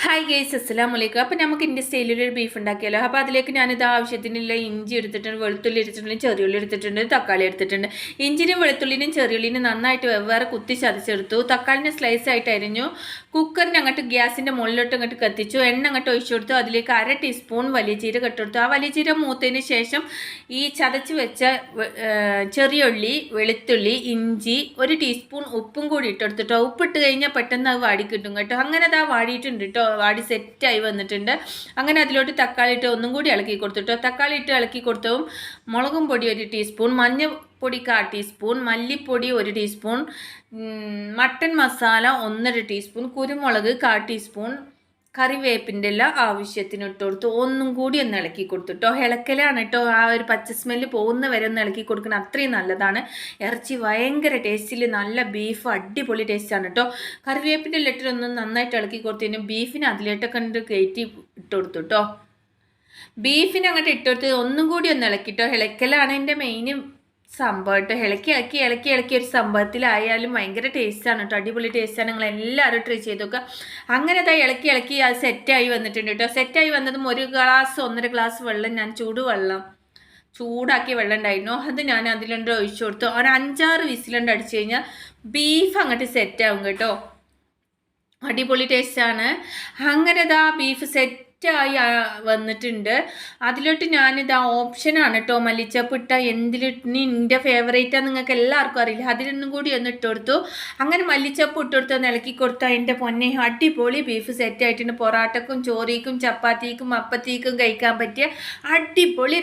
Hi guys, അസ്സലാമു അലൈക്കും. അപ്പോൾ നമുക്ക് ഇന്ത്യ സ്റ്റൈലിലൊരു ബീഫ് ഉണ്ടാക്കിയാലോ. അപ്പോൾ അതിലേക്ക് ഞാനിത് ആവശ്യത്തിനുള്ള ഇഞ്ചി എടുത്തിട്ടുണ്ട്, വെളുത്തുള്ളി എടുത്തിട്ടുണ്ട്, ചെറിയുള്ളി എടുത്തിട്ടുണ്ട്, തക്കാളി എടുത്തിട്ടുണ്ട്. ഇഞ്ചിനും വെളുത്തുള്ളിനും ചെറിയുള്ളിനും നന്നായിട്ട് വെവ്വേറെ കുത്തി ചതച്ചെടുത്തു. തക്കാളിനെ സ്ലൈസ് ആയിട്ട് അരിഞ്ഞു. കുക്കറിന് അങ്ങോട്ട് ഗ്യാസിൻ്റെ മുകളിലോട്ട് അങ്ങോട്ട് കത്തിച്ചു. എണ്ണ അങ്ങോട്ട് ഒഴിച്ചു കൊടുത്തു. അതിലേക്ക് 1/2 ടീസ്പൂൺ വലിയ ജീരകം ഇട്ടെടുത്തു. ആ വലിയ ജീരകം മൂത്തതിന് ശേഷം ഈ ചതച്ച് വെച്ച ചെറിയുള്ളി, വെളുത്തുള്ളി, ഇഞ്ചി, 1 ടീസ്പൂൺ ഉപ്പും കൂടി ഇട്ടെടുത്തിട്ടോ. ഉപ്പിട്ട് കഴിഞ്ഞാൽ പെട്ടെന്ന് അത് വാടി കിട്ടും കേട്ടോ. അങ്ങനെ അത് വാടിയിട്ടുണ്ട് കേട്ടോ. വാടി സെറ്റായി വന്നിട്ടുണ്ട്. അങ്ങനെ അതിലോട്ട് തക്കാളി ഇട്ട് ഒന്നും കൂടി ഇളക്കി കൊടുത്തിട്ടോ. തക്കാളി ഇട്ട് ഇളക്കി കൊടുത്തതും മുളകും പൊടി 1 ടീസ്പൂൺ, മഞ്ഞൾപ്പൊടി 1/4 ടീസ്പൂൺ, മല്ലിപ്പൊടി 1 ടീസ്പൂൺ, മട്ടൻ മസാല 1.5 ടീസ്പൂൺ, കുരുമുളക് 1/4 ടീസ്പൂൺ, കറിവേപ്പിൻ്റെ എല്ലാം ആവശ്യത്തിന് ഇട്ട് കൊടുത്തു. ഒന്നും കൂടി ഒന്ന് ഇളക്കി കൊടുത്തിട്ടോ. ഇളക്കലാണ് കേട്ടോ. ആ ഒരു പച്ച സ്മെല്ല് പോകുന്ന വരെ ഒന്ന് ഇളക്കി കൊടുക്കണം. അത്രയും നല്ലതാണ്. ഇറച്ചി ഭയങ്കര ടേസ്റ്റിൽ, നല്ല ബീഫ് അടിപൊളി ടേസ്റ്റാണ് കേട്ടോ. കറിവേപ്പിൻ്റെ ഇട്ടിട്ടൊന്ന് നന്നായിട്ട് ഇളക്കി കൊടുത്തതിന് ബീഫിന് അതിലേട്ടൊക്കെ കയറ്റി ഇട്ട് കൊടുത്തു കേട്ടോ. ബീഫിന് അങ്ങോട്ട് ഇട്ടുകൊടുത്ത് ഒന്നും കൂടി ഒന്ന് ഇളക്കിട്ടോ. ഇളക്കലാണ് എൻ്റെ മെയിൻ സംഭവം കേട്ടോ. ഇളക്കി ഒരു സംഭവത്തിലായാലും ഭയങ്കര ടേസ്റ്റാണ് കേട്ടോ. അടിപൊളി ടേസ്റ്റാണ്. നിങ്ങൾ എല്ലാവരും ട്രൈ ചെയ്ത് നോക്കുക. അങ്ങനെ അതാ ഇളക്കി അത് സെറ്റായി വന്നിട്ടുണ്ട് കേട്ടോ. സെറ്റായി വന്നതും 1-1.5 ഗ്ലാസ് വെള്ളം, ഞാൻ ചൂടാക്കിയ വെള്ളം ഉണ്ടായിരുന്നു, അത് ഞാൻ അതിലുണ്ട് ഒഴിച്ചു കൊടുത്തു. ഒരു 5-6 വിസിലുണ്ട് അടിച്ചു കഴിഞ്ഞാൽ ബീഫ് അങ്ങോട്ട് സെറ്റാവും കേട്ടോ. അടിപൊളി ടേസ്റ്റാണ്. അങ്ങനെ ഇതാ ബീഫ് സെറ്റായി വന്നിട്ടുണ്ട്. അതിലോട്ട് ഞാനിതാ ഓപ്ഷനാണ് കേട്ടോ, മല്ലിച്ചപ്പ് ഇട്ട എന്തിലിട്ട് എൻ്റെ ഫേവറേറ്റാണ്, നിങ്ങൾക്ക് എല്ലാവർക്കും അറിയില്ല. അതിലൊന്നും കൂടി ഒന്ന് ഇട്ട് കൊടുത്തു. അങ്ങനെ മല്ലിച്ചപ്പ് ഇട്ട് കൊടുത്ത് ഒന്ന് ഇളക്കി കൊടുത്താൽ എൻ്റെ പൊന്നെ അടിപൊളി ബീഫ് സെറ്റായിട്ടുണ്ട്. പൊറാട്ടക്കും ചോറിക്കും ചപ്പാത്തിക്കും അപ്പത്തിക്കും കഴിക്കാൻ പറ്റിയ അടിപൊളി